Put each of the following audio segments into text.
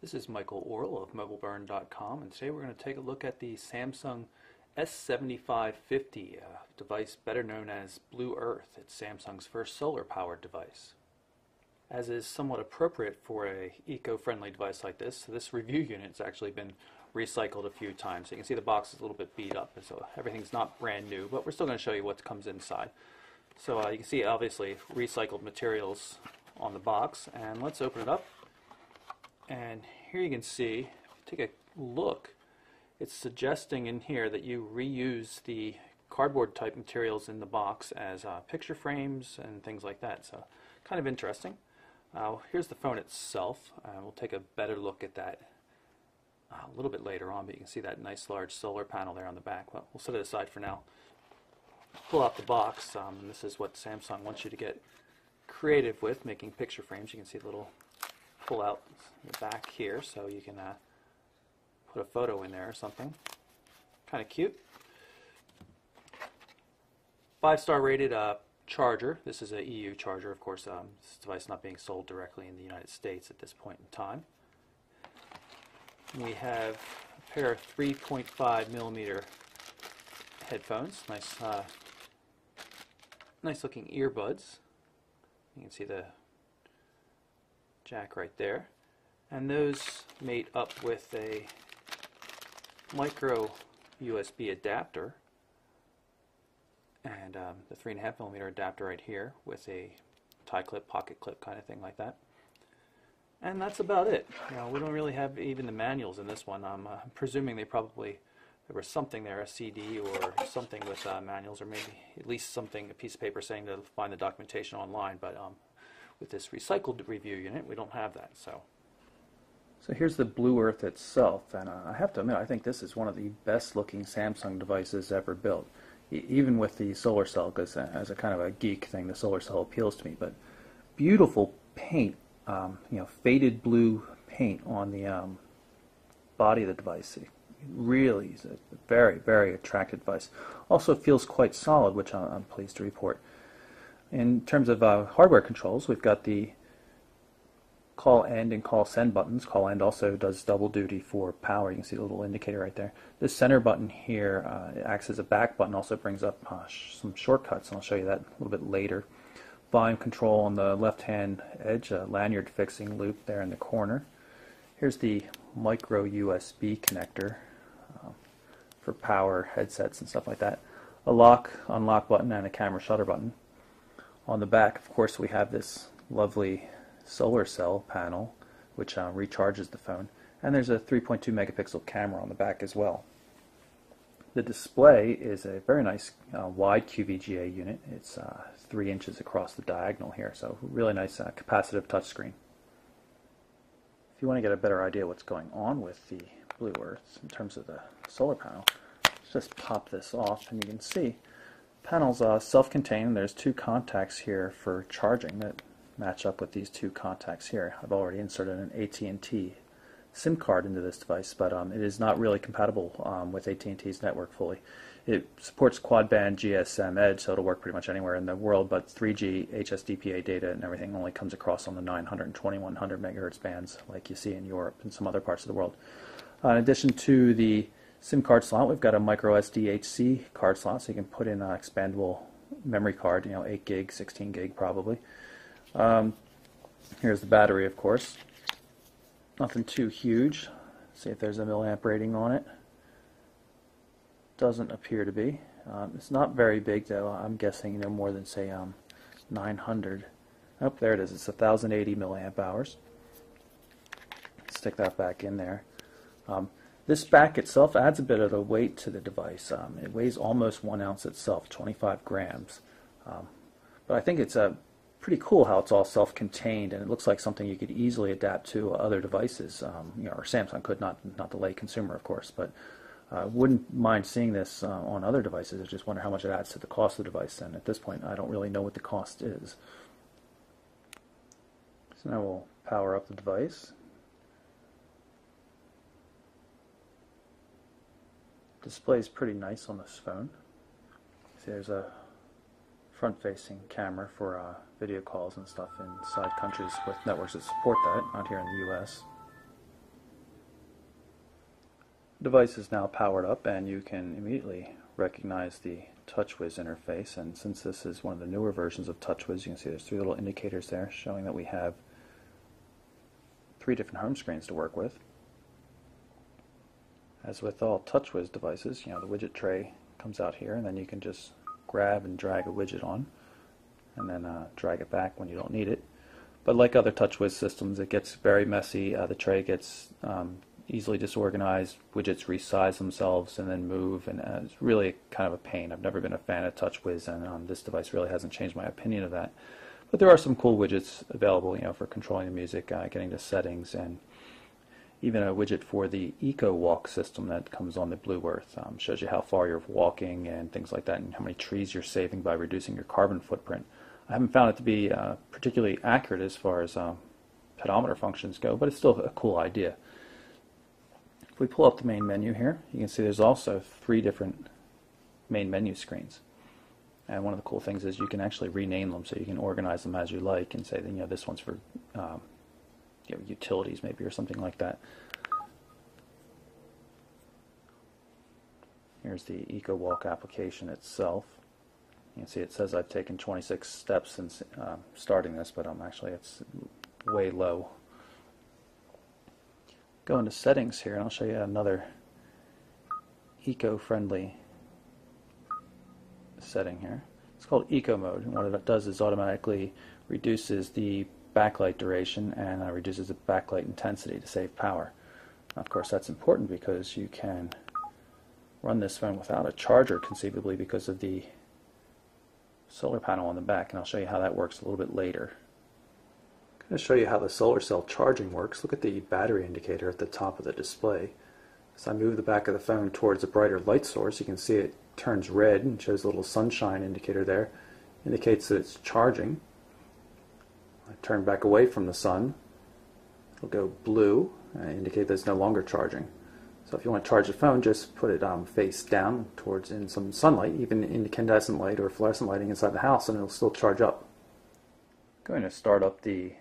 This is Michael Orl of MobileBurn.com, and today we're going to take a look at the Samsung S7550, a device better known as Blue Earth. It's Samsung's first solar-powered device. As is somewhat appropriate for a eco-friendly device like this review unit's actually been recycled a few times. So you can see the box is a little bit beat up, and so everything's not brand new, but we're still going to show you what comes inside. So you can see obviously recycled materials on the box, and let's open it up. And here you can see, if you take a look, it's suggesting in here that you reuse the cardboard type materials in the box as picture frames and things like that. So kind of interesting. Here's the phone itself. We'll take a better look at that a little bit later on, but you can see that nice large solar panel there on the back. Well, we'll set it aside for now. Pull out the box, and this is what Samsung wants you to get creative with, making picture frames. You can see the little pull out the back here so you can put a photo in there or something. Kind of cute. 5-star rated charger. This is a EU charger, of course. This device not being sold directly in the United States at this point in time. We have a pair of 3.5 millimeter headphones. Nice looking earbuds. You can see the jack right there, and those mate up with a micro USB adapter and the 3.5 millimeter adapter right here with a tie clip, pocket clip kind of thing like that. And that's about it. We don't really have even the manuals in this one. I'm presuming there was something there, a CD or something with manuals, or maybe at least something, a piece of paper saying to find the documentation online, but with this recycled review unit, we don't have that. So here's the Blue Earth itself, and I have to admit, I think this is one of the best looking Samsung devices ever built, even with the solar cell, because as a kind of a geek thing, the solar cell appeals to me. But beautiful paint, faded blue paint on the body of the device. It really is a very, very attractive device. Also feels quite solid, which I'm pleased to report. In terms of hardware controls, we've got the call end and call send buttons. Call end also does double duty for power. You can see the little indicator right there. This center button here acts as a back button, also brings up some shortcuts, and I'll show you that a little bit later. Volume control on the left hand edge, a lanyard fixing loop there in the corner. Here's the micro USB connector for power headsets and stuff like that. A lock, unlock button, and a camera shutter button. On the back, of course, we have this lovely solar cell panel which recharges the phone, and there's a 3.2 megapixel camera on the back as well. The display is a very nice wide QVGA unit. It's 3 inches across the diagonal here, so really nice capacitive touchscreen. If you want to get a better idea what's going on with the Blue Earth in terms of the solar panel, just pop this off and you can see panel's self-contained. There's 2 contacts here for charging that match up with these 2 contacts here. I've already inserted an AT&T SIM card into this device, but it is not really compatible with AT&T's network fully. It supports quad-band GSM Edge, so it'll work pretty much anywhere in the world, but 3G HSDPA data and everything only comes across on the 900 and 2100 megahertz bands like you see in Europe and some other parts of the world. In addition to the SIM card slot, we've got a micro SDHC card slot, so you can put in an expandable memory card, 8 gig, 16 gig probably. Here's the battery, of course. Nothing too huge. See if there's a milliamp rating on it. Doesn't appear to be. It's not very big though. I'm guessing more than say 900. Oh, there it is. It's 1080 milliamp hours. Stick that back in there. This back itself adds a bit of the weight to the device. It weighs almost 1 ounce itself, 25 grams. But I think it's pretty cool how it's all self-contained, and it looks like something you could easily adapt to other devices. Or Samsung could, not the lay consumer, of course. But wouldn't mind seeing this on other devices. I just wonder how much it adds to the cost of the device. And at this point, I don't really know what the cost is. So now we'll power up the device. Display is pretty nice on this phone. See, there's a front-facing camera for video calls and stuff inside countries with networks that support that, not here in the US. Device is now powered up, and you can immediately recognize the TouchWiz interface. And since this is one of the newer versions of TouchWiz, you can see there's three little indicators there showing that we have three different home screens to work with. As with all TouchWiz devices, the widget tray comes out here, and then you can just grab and drag a widget on, and then drag it back when you don't need it. But like other TouchWiz systems, it gets very messy. The tray gets easily disorganized, widgets resize themselves and then move, and it's really kind of a pain. I've never been a fan of TouchWiz, and this device really hasn't changed my opinion of that. But there are some cool widgets available, for controlling the music, getting to settings, and even a widget for the Eco Walk system that comes on the Blue Earth. Shows you how far you're walking and things like that, and how many trees you're saving by reducing your carbon footprint. I haven't found it to be particularly accurate as far as pedometer functions go, but it's still a cool idea. If we pull up the main menu here, you can see there's also three different main menu screens. And one of the cool things is you can actually rename them, so you can organize them as you like and say, this one's for utilities maybe, or something like that. Here's the Eco Walk application itself. You can see it says I've taken 26 steps since starting this, but actually it's way low. Go into settings here, and I'll show you another eco-friendly setting here. It's called Eco Mode, and what it does is automatically reduces the backlight duration and reduces the backlight intensity to save power. Now, of course, that's important because you can run this phone without a charger, conceivably, because of the solar panel on the back, and I'll show you how that works a little bit later. I'm going to show you how the solar cell charging works. Look at the battery indicator at the top of the display. As I move the back of the phone towards a brighter light source, you can see it turns red and shows a little sunshine indicator there. Indicates that it's charging. I turn back away from the sun. It'll go blue and indicate that it's no longer charging. So if you want to charge the phone, just put it face down towards in some sunlight, even incandescent light or fluorescent lighting inside the house, and it'll still charge up. I'm going to start up the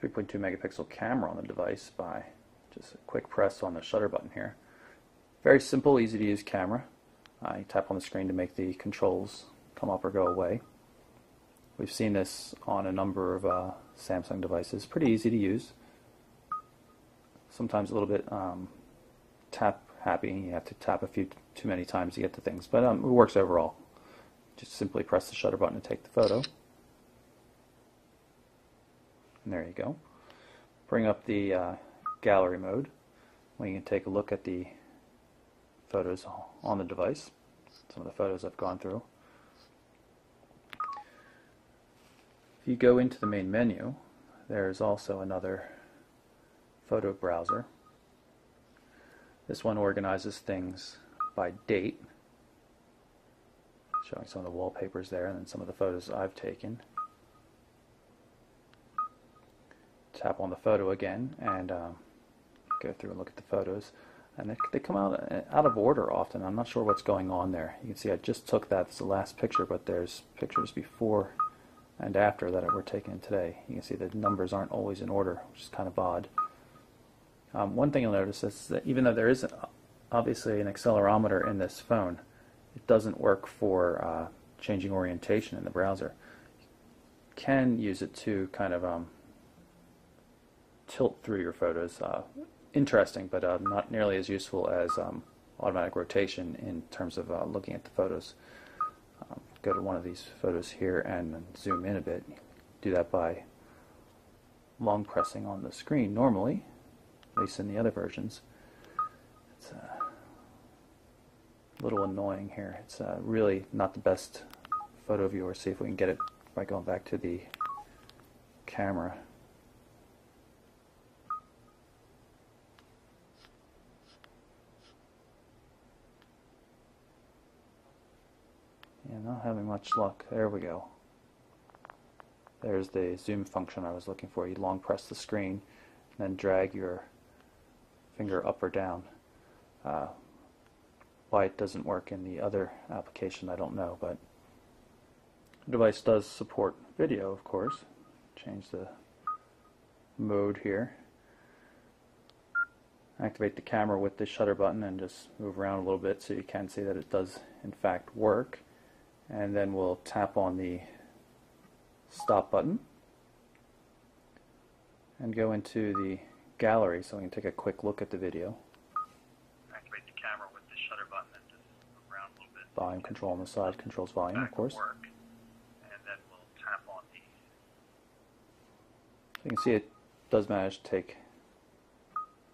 3.2 megapixel camera on the device by just a quick press on the shutter button here. Very simple, easy to use camera. You tap on the screen to make the controls come up or go away. We've seen this on a number of Samsung devices. Pretty easy to use. Sometimes a little bit tap happy. You have to tap a few too many times to get to things, but it works overall. Just simply press the shutter button to take the photo. And there you go. Bring up the gallery mode, where you can take a look at the photos on the device. Some of the photos I've gone through. If you go into the main menu, there's also another photo browser. This one organizes things by date, showing some of the wallpapers there and then some of the photos I've taken. Tap on the photo again and go through and look at the photos, and they come out of order often. I'm not sure what's going on there. You can see I just took that as the last picture, but there's pictures before and after that were taken today. You can see the numbers aren't always in order, which is kind of odd. One thing you'll notice is that even though there is obviously an accelerometer in this phone, it doesn't work for changing orientation in the browser. You can use it to kind of tilt through your photos. Interesting, but not nearly as useful as automatic rotation in terms of looking at the photos. Go to one of these photos here and zoom in a bit. Do that by long pressing on the screen normally, at least in the other versions. It's a little annoying here. It's really not the best photo viewer. See if we can get it by going back to the camera. Yeah, not having much luck. There we go. There's the zoom function I was looking for. You long press the screen and then drag your finger up or down. Why it doesn't work in the other application, I don't know, but the device does support video, of course. Change the mode here. activate the camera with the shutter button and just move around a little bit so you can see that it does in fact work. And then we'll tap on the stop button and go into the gallery so we can take a quick look at the video. Activate the camera with the shutter button and just move around a little bit. Volume control on the side controls volume, of course. And then we'll tap on the... So you can see it does manage to take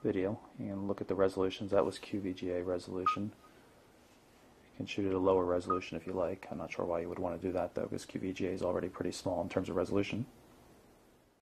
video. You can look at the resolutions. That was QVGA resolution. You can shoot at a lower resolution if you like. I'm not sure why you would want to do that though, because QVGA is already pretty small in terms of resolution.